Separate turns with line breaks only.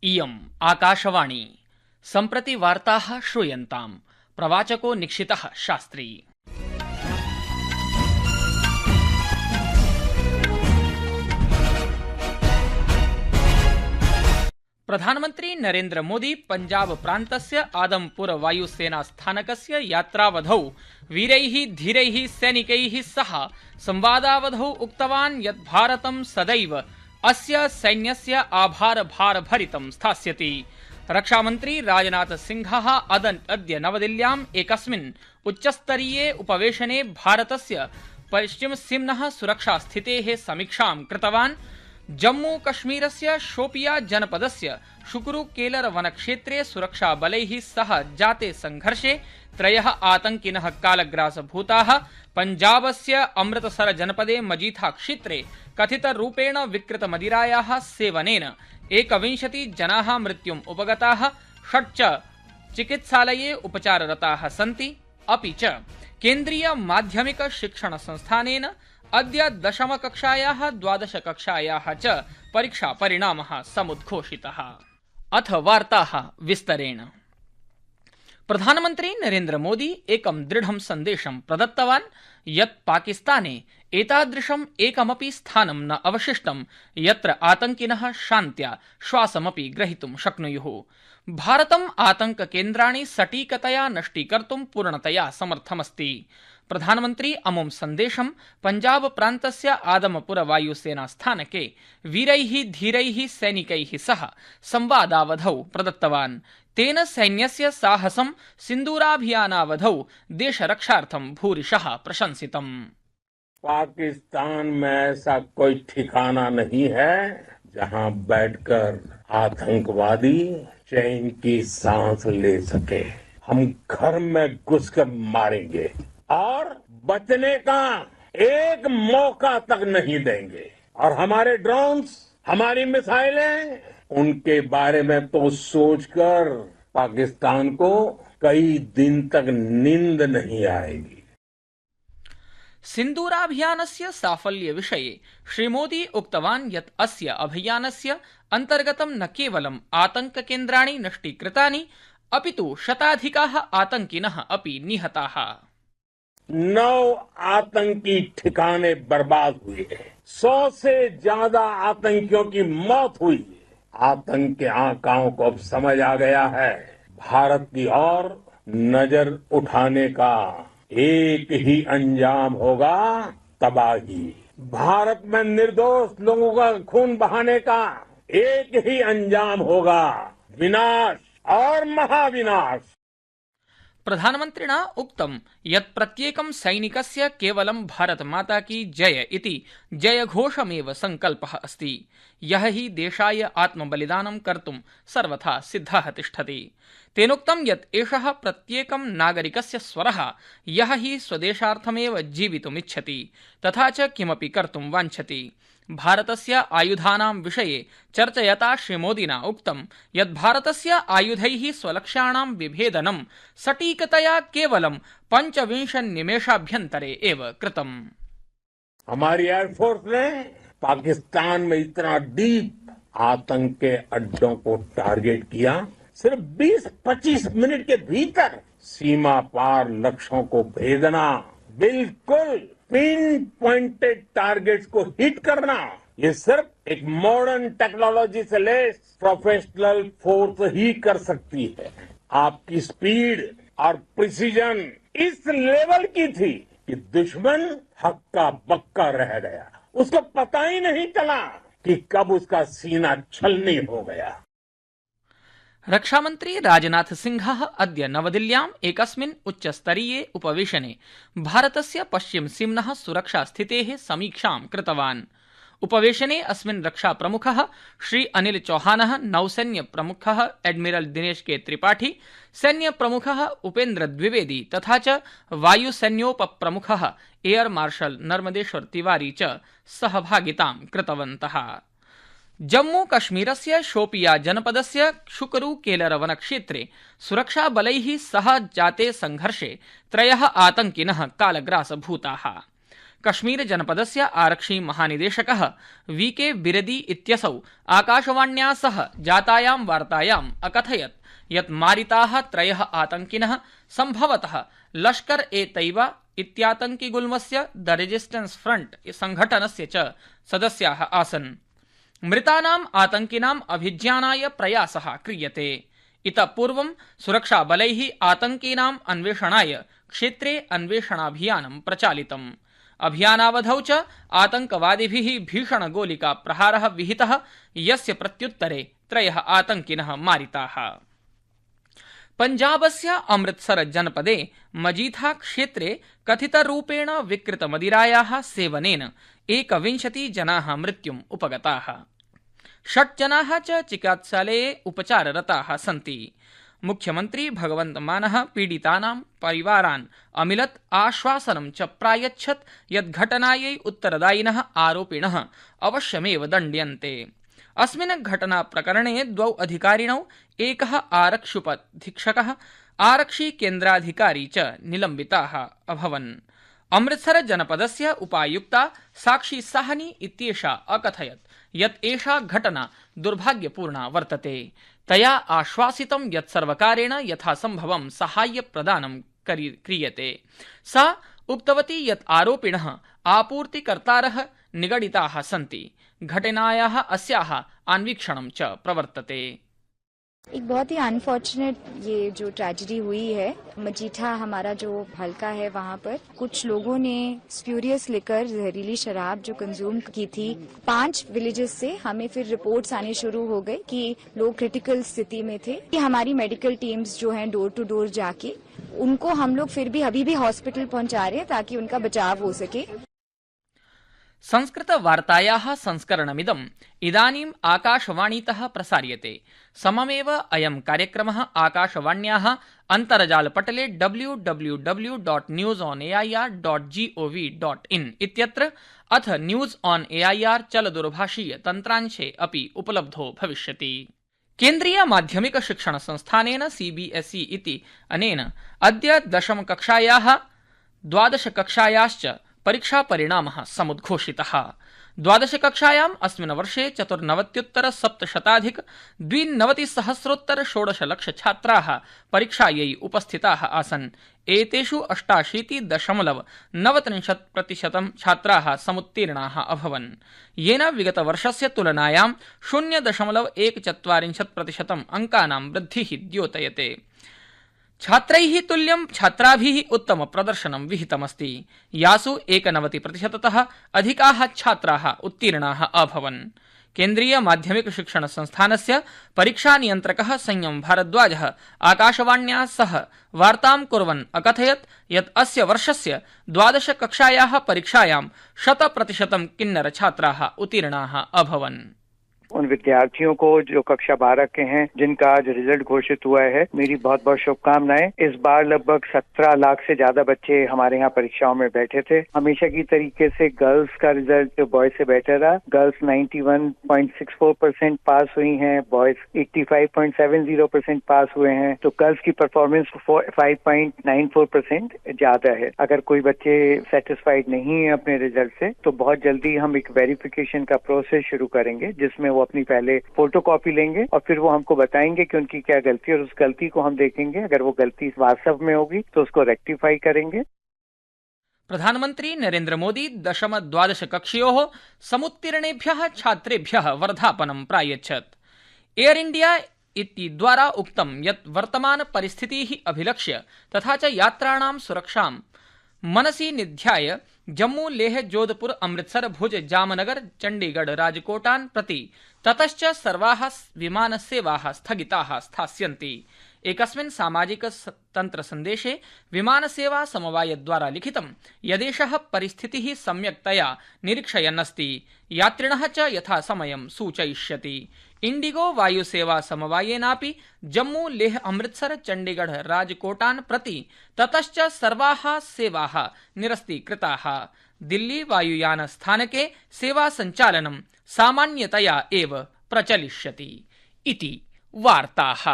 इयम् आकाशवाणी सम्प्रति वार्ताः श्रूयन्ताम्। प्रवाचको निक्षितः शास्त्री। प्रधानमन्त्री नरेन्द्र मोदी पंजाब प्रान्तस्य आदमपुर वायुसेनास्थानकस्य यात्रावधौ वीरैः धीरैः सैनिकैः सह संवादावधौ उक्तवान् यत् भारतं सदैव अस्य सैन्यस्य आभारभारभरितं स्थास्यति। रक्षामन्त्री राजनाथ सिंहः अद्य नवदिल्ल्याम् एकस्मिन् उच्चस्तरीये उपवेशने भारतस्य पश्चिमसीम्नः सुरक्षास्थितेः समीक्षां कृतवान्। जम्मू कश्मीरस्य शोपिया जनपदस्य शुकुरुकेलर वनक्षेत्रे सुरक्षाबलैः सह जाते संघर्षे 3 आतंकिनः कालग्रासभूताः। पंजाबस्य अमृतसर जनपदे मजीथा क्षेत्रे कथितरूपेण विकृतमदिरायाः सेवनेन 21 जनाः मृत्युम् उपगताः, 6 च चिकित्सालये उपचाररताः सन्ति। अपि च केन्द्रीय माध्यमिक शिक्षण संस्थानेन अद्य 10म कक्षायाः 12 कक्षायाः च परीक्षा परिणामः समुद्घोषितः। अथ वार्ताः विस्तरेण। प्रधानमन्त्री नरेन्द्र मोदी एकं दृढं सन्देशं प्रदत्तवान् यत् पाकिस्ताने एतादृशम् एकमपि स्थानं न अवशिष्टं यत्र आतंकिनः शान्त्या श्वासमपि ग्रहीतुं शक्नुयुः। भारतम् आतंककेन्द्राणि सटीकतया नष्टीकर्तुं पूर्णतया समर्थमस्ति। प्रधानमन्त्री अमुं सन्देशं पंजाब प्रान्तस्य आदमपुर वायुसेनास्थानके वीरैः धीरैः सैनिकैः सह संवादावधौ प्रदत्तवान्। तेन सैन्यस्य साहसं सिन्दूराभियानावधौ देशरक्षार्थं भूरिशः प्रशंसितम्।
पाकिस्तान में ऐसा कोई ठिकाना नहीं है जहां बैठकर आतंकवादी चैन की सांस ले सके। हम घर में घुसकर मारेंगे और बचने का एक मौका तक नहीं देंगे। और हमारे ड्रोन्स, हमारी मिसाइलें, उनके बारे में तो सोचकर पाकिस्तान को कई दिन तक नींद नहीं आएगी।
सिन्दूराभियानस्य साफल्यविषये श्रीमोदी उक्तवान् यत् अस्य अभियानस्य अन्तर्गतं न केवलं आतंककेन्द्राणि नष्टीकृतानि अपितु शताधिकाः आतंकिनः अपि निहताः।
9 आतंकी ठिकाने बर्बाद हुए हैं, 100 से ज्यादा आतंकियों की मौत हुई है। आतंक के आकाओं को अब समझ आ गया है, भारत की ओर नजर उठाने का एक ही अंजाम होगा, तबाही। भारत में निर्दोष लोगों का खून बहाने का एक ही अंजाम होगा, विनाश और महाविनाश।
प्रधानमन्त्रिणा उक्तं यत् प्रत्येकं सैनिकस्य केवलं भारतमाता की जय इति जयघोषमेव सङ्कल्पः अस्ति। यः हि देशाय आत्मबलिदानं कर्तुं सर्वथा सिद्धः तिष्ठति। तेनोक्तं यत् एषः प्रत्येकं नागरिकस्य स्वरः यः हि स्वदेशार्थमेव जीवितुमिच्छति तथा च किमपि कर्तुं वाञ्छति। भारतस्य आयुधानां विषये चर्चयता श्रीमोदिना उक्तं यत् भारतस्य आयुधैः स्वलक्ष्याणां विभेदनं सटीकतया केवलं 25 निमेषाभ्यन्तरे एव कृतम्।
हमारी एयरफोर्स ने पाकिस्तान में इतना डीप आतंक के अड्डों को टारगेट किया, सिर्फ 20-25 मिनट के भीतर सीमा पार लक्ष्यों को भेदना, बिल्कुल पिन पॉइंटेड टारगेट्स को हिट करना, ये सिर्फ एक मॉडर्न टेक्नोलॉजी से लैस प्रोफेशनल फोर्स ही कर सकती है। आपकी स्पीड और प्रिसीजन इस लेवल की थी कि दुश्मन हक्का बक्का रह गया, उसको पता ही नहीं चला कि कब उसका सीना छलनी हो गया।
रक्षामन्त्री राजनाथ सिंहः अद्य नवदिल्ल्याम् एकस्मिन् उच्चस्तरीये उपवेशने भारतस्य पश्चिमसीम्नः सुरक्षास्थितेः समीक्षां कृतवान्। उपवेशने अस्मिन् रक्षाप्रमुखः श्री अनिल चौहानः, नौसैन्यप्रमुखः एडमिरल दिनेश के त्रिपाठी, सैन्यप्रमुखः उपेन्द्र द्विवेदी तथा च वायुसैन्योपप्रमुखः एयर मार्शल नर्मदेश्वर तिवारी च सहभागितां कृतवन्तः। जम्मू कश्मीरस्य शोपिया जनपदस्य शुकुरुकेलर वनक्षेत्रे सुरक्षाबलैः सह जाते संघर्षे 3 आतंकिनः कालग्रासभूताः। कश्मीर जनपदस्य आरक्षी महानिदेशकः वीके बिरदी इत्यसौ आकाशवाण्या सह जातायां वार्तायाम् अकथयत् यत् मारिताः 3 आतंकिनः सम्भवतः लश्कर ए तैयबा इत्यातंकिगुल्मस्य द रेजिस्टेंस फ्रंट संघटनस्य च सदस्याः आसन्। मृतानाम् आतंकिनाम् अभिज्ञानाय प्रयासः क्रियते। इत पूर्वं सुरक्षाबलैः आतंकिनाम् अन्वेषणाय क्षेत्रे अन्वेषणाभियानं प्रचालितम्। अभियानावधौ च आतंकवादिभिः भीषणगोलिका प्रहारः विहितः, यस्य प्रत्युत्तरे 3 आतंकिनः मारिताः। पंजाबस्य अमृतसर जनपदे मजीथा क्षेत्रे कथितरूपेण विकृतमदिरायाः सेवनेन 21 जनाः मृत्युम् उपगताः। 6 जनाः च चिकित्सालये उपचाररताः सन्ति। मुख्यमंत्री भगवन्त मानः पीडितानां परिवारान् अमिलत् आश्वासनं च प्रायच्छत् यत् घटनायै उत्तरदायिनः आरोपिणः अवश्यमेव दण्ड्यन्ते। अस्मिन् घटनाप्रकरणे 2 अधिकारिणौ, एकः आरक्षुपधीक्षकः, आरक्षी केन्द्राधिकारी च निलम्बिताः अभवन्। अमृतसर जनपदस्य उपायुक्ता साक्षी साहनी इत्येषा अकथयत् यत् एषा घटना दुर्भाग्यपूर्णा वर्तते। तया आश्वासितं यत् सर्वकारेण यथासम्भवं साहाय्यप्रदानं क्रियते। सा उक्तवती यत् आरोपिणः आपूर्तिकर्तारः निगडिताः सन्ति। घटनायाः अस्याः अन्वीक्षणं च प्रवर्तते।
एक बहुत ही अनफॉर्चुनेट ये जो ट्रेजेडी हुई है, मजीठा हमारा जो हल्का है वहाँ पर कुछ लोगों ने स्प्यूरियस लिकर, जहरीली शराब जो कंज्यूम की थी। 5 विलेजेस से हमें फिर रिपोर्ट्स आने शुरू हो गए कि लोग क्रिटिकल स्थिति में थे। हमारी मेडिकल टीम्स जो हैं डोर टू डोर जाके उनको हम लोग फिर भी अभी भी हॉस्पिटल पहुंचा रहे हैं ताकि उनका बचाव हो सके।
संस्कृतवार्तायाः संस्करणमिदम् इदानीम् आकाशवाणीतः प्रसार्यते। सममेव अयं कार्यक्रमः आकाशवाण्याः अन्तर्जालपटले www.newsonair.gov.in इत्यत्र अथ न्यूज ऑन एआईआर चलदूरभाषीय तन्त्रांशे अपि उपलब्धो भविष्यति। केन्द्रीय माध्यमिक शिक्षण संस्थानेन सीबीएसई इति अनेन अद्य 10वीं कक्षायाः 12वीं कक्षायाश्च परीक्षापरिणामः समुद्घोषितः। 12वीं कक्षायाम् अस्मिन् वर्षे 94,792,16 छात्राः परीक्षायै उपस्थिताः आसन्। एतेषु 88.39% छात्राः समुत्तीर्णाः अभवन्, येन विगतवर्षस्य तुलनायां 0.14% अंकानां वृद्धिः द्योतयते। छात्रैः तुल्यं छात्राभिः उत्तम प्रदर्शनं विहितमस्ति, यासु 91%तः अधिकाः छात्राः उत्तीर्णाः अभवन्। केन्द्रीय माध्यमिक शिक्षण संस्थानस्य परीक्षा नियन्त्रकः संयम भारद्वाजः आकाशवाण्या सह वार्तां कुर्वन् अकथयत् यत् अस्य वर्षस्य 12वीं कक्षायाः परीक्षायां 100% किन्नर छात्राः उत्तीर्णाः अभवन्।
उन विद्यार्थियों को जो कक्षा 12 के हैं, जिनका आज रिजल्ट घोषित हुआ है, मेरी बहुत बहुत शुभकामनाएं। इस बार लगभग 17 लाख से ज्यादा बच्चे हमारे यहाँ परीक्षाओं में बैठे थे। हमेशा की तरीके से गर्ल्स का रिजल्ट जो बॉयज से बेटर रहा। गर्ल्स 91.64% पास हुई हैं, बॉयज 85.70% पास हुए हैं। तो गर्ल्स की परफॉर्मेंस 5.94% ज्यादा है। अगर कोई बच्चे सेटिस्फाइड नहीं है अपने रिजल्ट से, तो बहुत जल्दी हम एक वेरिफिकेशन का प्रोसेस शुरू करेंगे, जिसमें वो अपनी पहले फोटोकॉपी लेंगे और फिर वो हमको बताएंगे कि उनकी क्या गलती है, और उस गलती को हम देखेंगे। अगर वो गलती वास्तव में होगी तो उसको रेक्टिफाई करेंगे।
प्रधानमंत्री नरेन्द्र मोदी 10वीं-12वीं कक्षयोः समुत्तीर्णेभ्यः छात्रेभ्यः वर्धापनं प्रायच्छत्। एयर इंडिया इति द्वारा उक्तं यत् वर्तमान परिस्थितिः अभिलक्ष्य तथा च यात्राणां सुरक्षां मनसि निध्याय जम्मू लेह जोधपुर अमृतसर भुज जामनगर चंडीगढ़ राजकोटान् प्रति ततश्च सर्वाः विमानसेवाः स्थगिताः स्थास्यन्ति। एकस्मिन् सामाजिक तन्त्रसन्देशे विमानसेवा समवायद्वारा लिखितं यदेषः परिस्थितिः सम्यक्तया निरीक्षयन्नस्ति, यात्रिणः च यथासमयं सूचयिष्यति। इंडिगो वायुसेवा समवायेनापि जम्मू लेह अमृतसर चंडीगढ़ राजकोटान् प्रति ततश्च सर्वाः सेवाः निरस्तीकृताः। दिल्ली वायुयान स्थानके सेवा सञ्चालनं सामान्यतया एव प्रचलिष्यति इति वार्ताः।